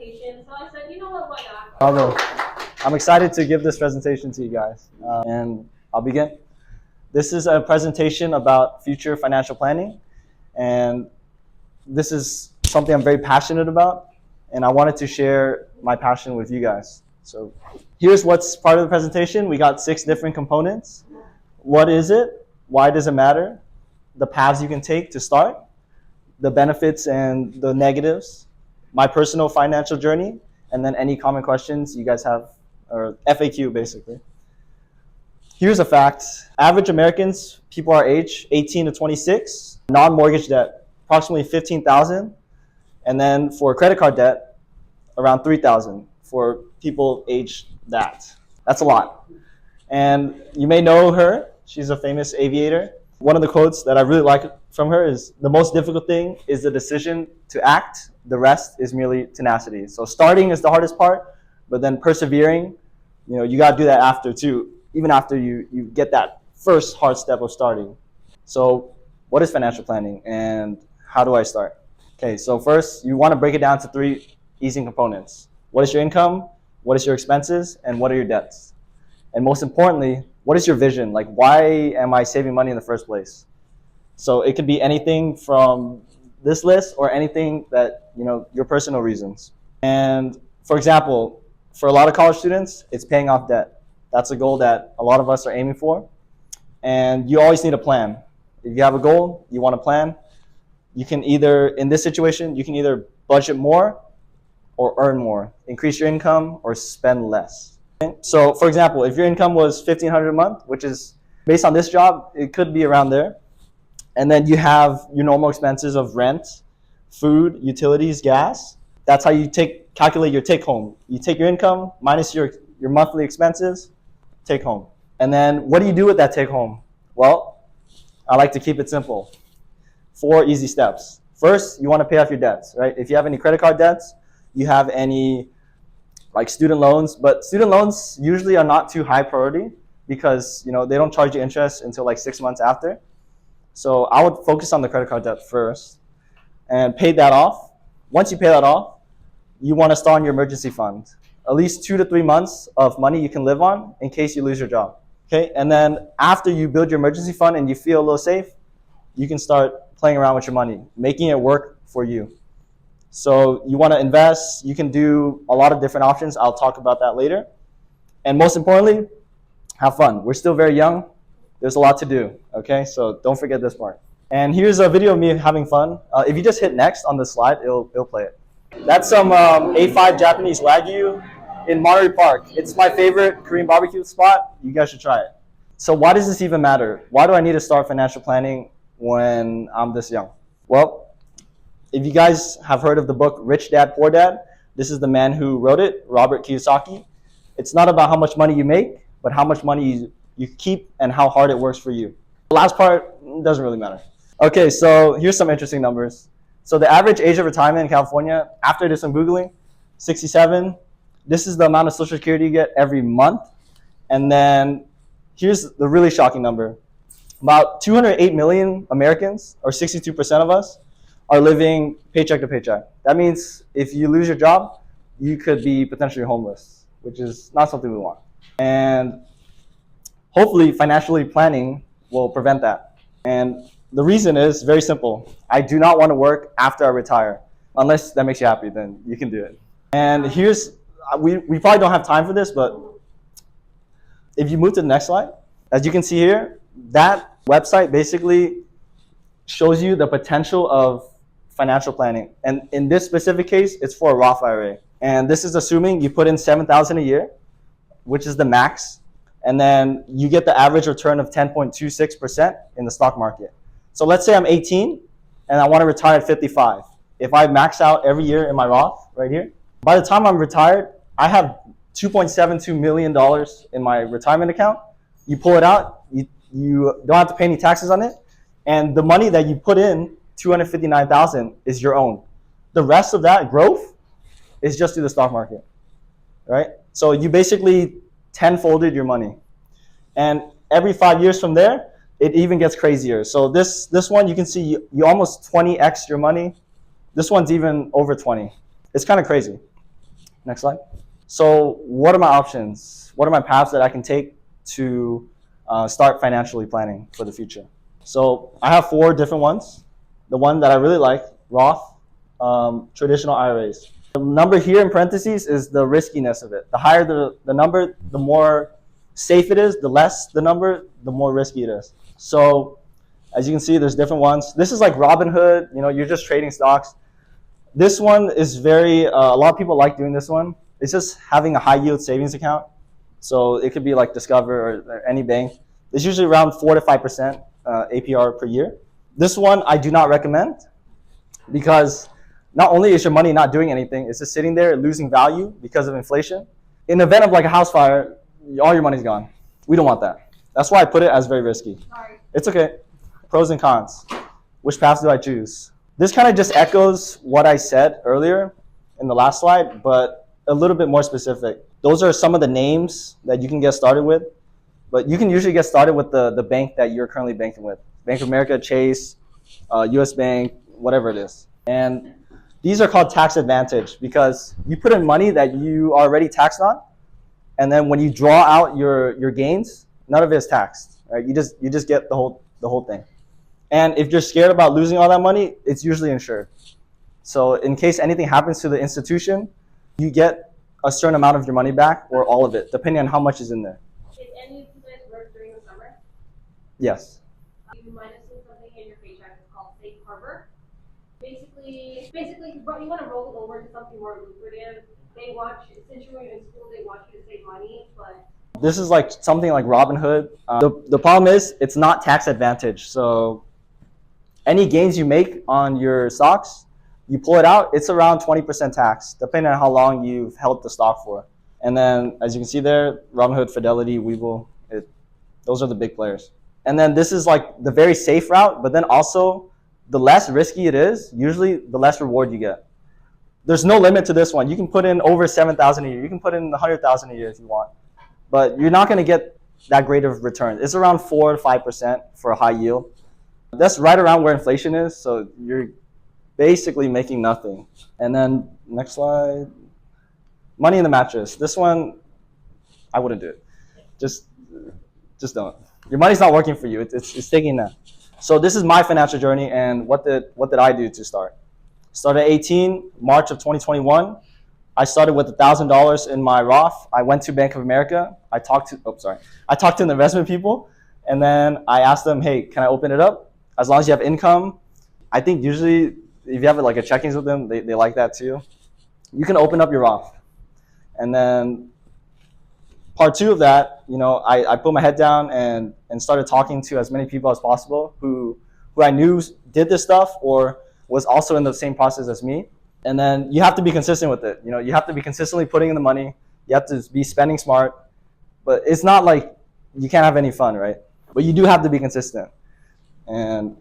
presentation. So I said, you know what, why not? Bravo. I'm excited to give this presentation to you guys. And I'll begin. This is a presentation about future financial planning. And this is something I'm very passionate about. And I wanted to share my passion with you guys. So here's what's part of the presentation. We got 6 different components. What is it? Why does it matter? The paths you can take to start, the benefits and the negatives, my personal financial journey, and then any common questions you guys have, or FAQ basically. Here's a fact. Average Americans, people our age, 18 to 26, non-mortgage debt, approximately $15,000. And then for credit card debt, around $3,000 for people aged that. That's a lot. And you may know her. She's a famous aviator. One of the quotes that I really like from her is, the most difficult thing is the decision to act. The rest is merely tenacity. So starting is the hardest part, but then persevering, you got to do that after too, even after you get that first hard step of starting. So what is financial planning and how do I start? Okay, so first you want to break it down to 3 easy components. What is your income? What is your expenses? And what are your debts? And most importantly, what is your vision? Like, why am I saving money in the first place? So it could be anything from this list or anything that, your personal reasons. And for example, for a lot of college students, it's paying off debt. That's a goal that a lot of us are aiming for. And you always need a plan. If you have a goal, you want a plan. You can either, in this situation, you can either budget more or earn more, increase your income or spend less. Okay? So for example, if your income was $1,500 a month, which is based on this job, it could be around there. And then you have your normal expenses of rent, food, utilities, gas. That's how you calculate your take home. You take your income minus your monthly expenses, take home. And then what do you do with that take home? Well, I like to keep it simple. 4 easy steps. First, you want to pay off your debts, right? If you have any credit card debts, you have any like student loans, but student loans usually are not too high priority because they don't charge you interest until like 6 months after. So I would focus on the credit card debt first and pay that off. Once you pay that off, you want to start on your emergency fund. At least 2 to 3 months of money you can live on in case you lose your job. Okay, and then after you build your emergency fund and you feel a little safe, you can start playing around with your money, making it work for you. So you want to invest, you can do a lot of different options. I'll talk about that later. And most importantly, have fun. We're still very young. There's a lot to do, okay? So don't forget this part. And here's a video of me having fun. If you just hit next on the slide, it'll play it. That's some A5 Japanese Wagyu in Monterey Park. It's my favorite Korean barbecue spot. You guys should try it. So why does this even matter? Why do I need to start financial planning when I'm this young? Well, if you guys have heard of the book Rich Dad, Poor Dad, this is the man who wrote it, Robert Kiyosaki. It's not about how much money you make, but how much money you keep and how hard it works for you. The last part doesn't really matter. Okay, so here's some interesting numbers. So the average age of retirement in California, after I did some Googling, 67. This is the amount of Social Security you get every month. And then here's the really shocking number. About 208 million Americans, or 62% of us, are living paycheck to paycheck. That means if you lose your job, you could be potentially homeless, which is not something we want. And hopefully financially planning will prevent that. And the reason is very simple. I do not want to work after I retire. Unless that makes you happy, then you can do it. And here's, we probably don't have time for this, but if you move to the next slide, as you can see here, that website basically shows you the potential of financial planning. And in this specific case, it's for a Roth IRA. And this is assuming you put in $7,000 a year, which is the max. And then you get the average return of 10.26% in the stock market. So let's say I'm 18 and I want to retire at 55. If I max out every year in my Roth right here, by the time I'm retired, I have $2.72 million in my retirement account. You pull it out, you don't have to pay any taxes on it. And the money that you put in, $259,000, is your own. The rest of that growth is just through the stock market, right? So you basically tenfolded your money. And every 5 years from there, it even gets crazier. So this one, you can see you almost 20x your money. This one's even over 20. It's kind of crazy. Next slide. So what are my options? What are my paths that I can take to start financially planning for the future? So I have 4 different ones. The one that I really like, Roth, traditional IRAs. The number here in parentheses is the riskiness of it. The higher the number, the more safe it is. The less the number, the more risky it is. So as you can see, there's different ones. This is like Robinhood. You're just trading stocks. This one is very, a lot of people like doing this one. It's just having a high yield savings account. So it could be like Discover or any bank. It's usually around 4 to 5% APR per year. This one I do not recommend because not only is your money not doing anything, it's just sitting there losing value because of inflation. In the event of like a house fire, all your money's gone. We don't want that. That's why I put it as very risky. Sorry. It's okay. Pros and cons. Which paths do I choose? This kind of just echoes what I said earlier in the last slide, but a little bit more specific. Those are some of the names that you can get started with, but you can usually get started with the bank that you're currently banking with. Bank of America, Chase, US Bank, whatever it is. And these are called tax advantage because you put in money that you are already taxed on, and then when you draw out your gains, none of it is taxed. Right? You just get the whole thing. And if you're scared about losing all that money, it's usually insured. So in case anything happens to the institution, you get a certain amount of your money back or all of it, depending on how much is in there. Did any of you guys work during the summer? Yes. You might have seen something in your paycheck. It's called safe harbor. Basically, but you want to roll it over to something more lucrative. They want you, since you're in school, they want you to save money, but this is like something like Robinhood. The problem is it's not tax advantage. So any gains you make on your stocks, you pull it out, it's around 20% tax, depending on how long you've held the stock for. And then, as you can see there, Robinhood, Fidelity, Webull, those are the big players. And then this is like the very safe route, but then also the less risky it is, usually the less reward you get. There's no limit to this one. You can put in over 7,000 a year. You can put in 100,000 a year if you want, but you're not going to get that great of return. It's around 4 to 5% for a high yield. That's right around where inflation is, so you're basically making nothing. And then next slide, money in the mattress. This one, I wouldn't do it. Just don't. Your money's not working for you. It's taking that. So this is my financial journey, and what did I do to start? Started at 18, March of 2021. I started with $1,000 in my Roth. I went to Bank of America. I talked to the investment people, and then I asked them, hey, can I open it up? As long as you have income. I think usually if you have like a checkings with them, they like that too. You can open up your Roth. And then part 2 of that, I put my head down and started talking to as many people as possible who I knew did this stuff or was also in the same process as me. And then you have to be consistent with it. You have to be consistently putting in the money. You have to be spending smart. But it's not like you can't have any fun, right? But you do have to be consistent. And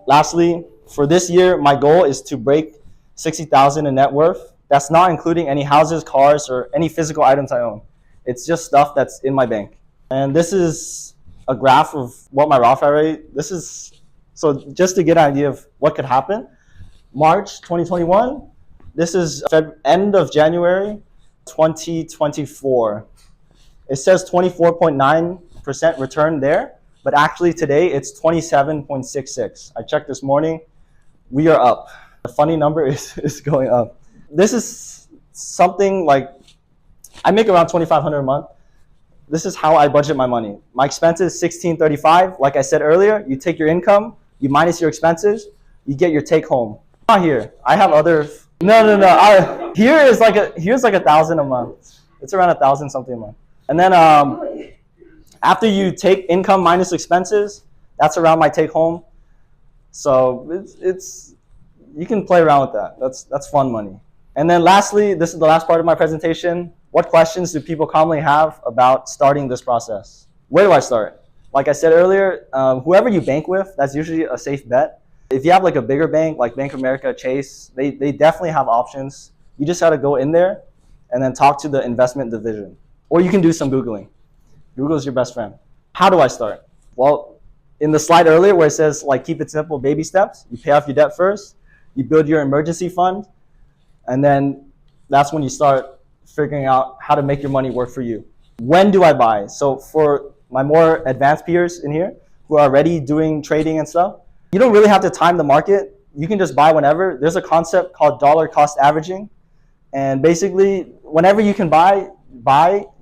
lastly, for this year, my goal is to break 60,000 in net worth. That's not including any houses, cars, or any physical items I own. It's just stuff that's in my bank. And this is a graph of what my Roth IRA, so just to get an idea of what could happen. March 2021, this is end of January 2024. It says 24.9% return there. But actually today it's 27.66. I checked this morning. We are up. The funny number is going up. This is something like, I make around $2,500 a month. This is how I budget my money. My expenses, $1,635. Like I said earlier, you take your income, you minus your expenses, you get your take home. Not here. I have other. No. Here's like $1,000 a month. It's around 1,000 something a month. And then after you take income minus expenses, that's around my take home. So it's you can play around with that. That's fun money. And then lastly, this is the last part of my presentation. What questions do people commonly have about starting this process? Where do I start? Like I said earlier, whoever you bank with, that's usually a safe bet. If you have like a bigger bank, like Bank of America, Chase, they definitely have options. You just got to go in there and then talk to the investment division. Or you can do some Googling. Google is your best friend. How do I start? Well, in the slide earlier where it says like keep it simple, baby steps, you pay off your debt first, you build your emergency fund, and then that's when you start figuring out how to make your money work for you. When do I buy? So for my more advanced peers in here who are already doing trading and stuff, you don't really have to time the market. You can just buy whenever. There's a concept called dollar cost averaging. And basically, whenever you can buy,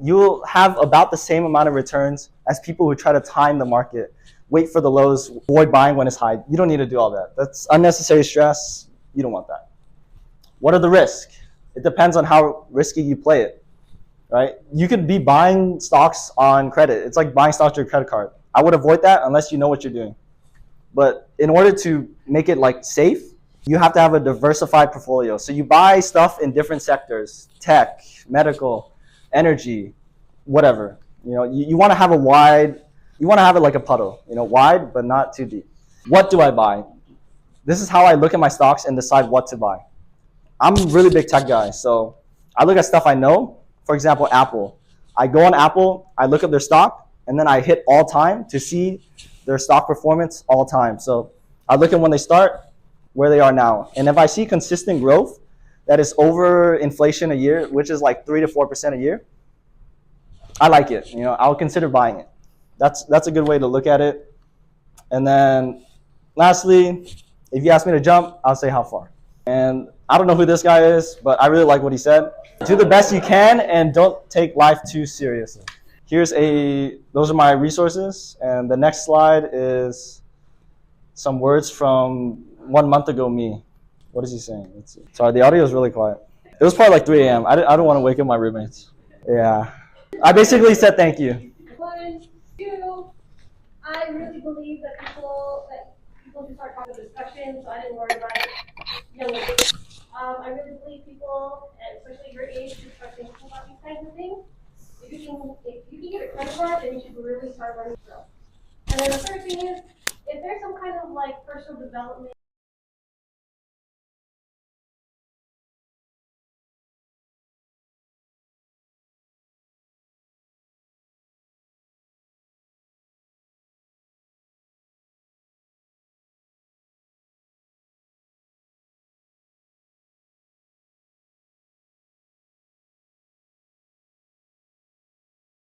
you'll have about the same amount of returns as people who try to time the market, wait for the lows, avoid buying when it's high. You don't need to do all that. That's unnecessary stress. You don't want that. What are the risks? It depends on how risky you play it, right? You could be buying stocks on credit. It's like buying stocks to your credit card. I would avoid that unless you know what you're doing. But in order to make it like safe, you have to have a diversified portfolio. So you buy stuff in different sectors: tech, medical, energy, whatever. You want to have you want to have it like a puddle, wide but not too deep. What do I buy? This is how I look at my stocks and decide what to buy. I'm a really big tech guy, so I look at stuff I know. For example, Apple. I go on Apple, I look at their stock, and then I hit all time to see their stock performance all time. So I look at when they start, where they are now. And if I see consistent growth that is over inflation a year, which is like 3 to 4% a year, I like it. I'll consider buying it. That's a good way to look at it. And then lastly, if you ask me to jump, I'll say how far. And I don't know who this guy is, but I really like what he said. Do the best you can and don't take life too seriously. Those are my resources. And the next slide is some words from 1 month ago me. What is he saying? Let's see. Sorry, the audio is really quiet. It was probably like 3 a.m. I don't want to wake up my roommates. Yeah. I basically said thank you. 1, 2, I really believe that people should start having discussions, so I didn't worry about it. Young age. I really believe people, especially your age, should start thinking about these kinds of things. If you can get a credit card, then you should really start learning stuff. And then the third thing is, if there's some kind of like personal development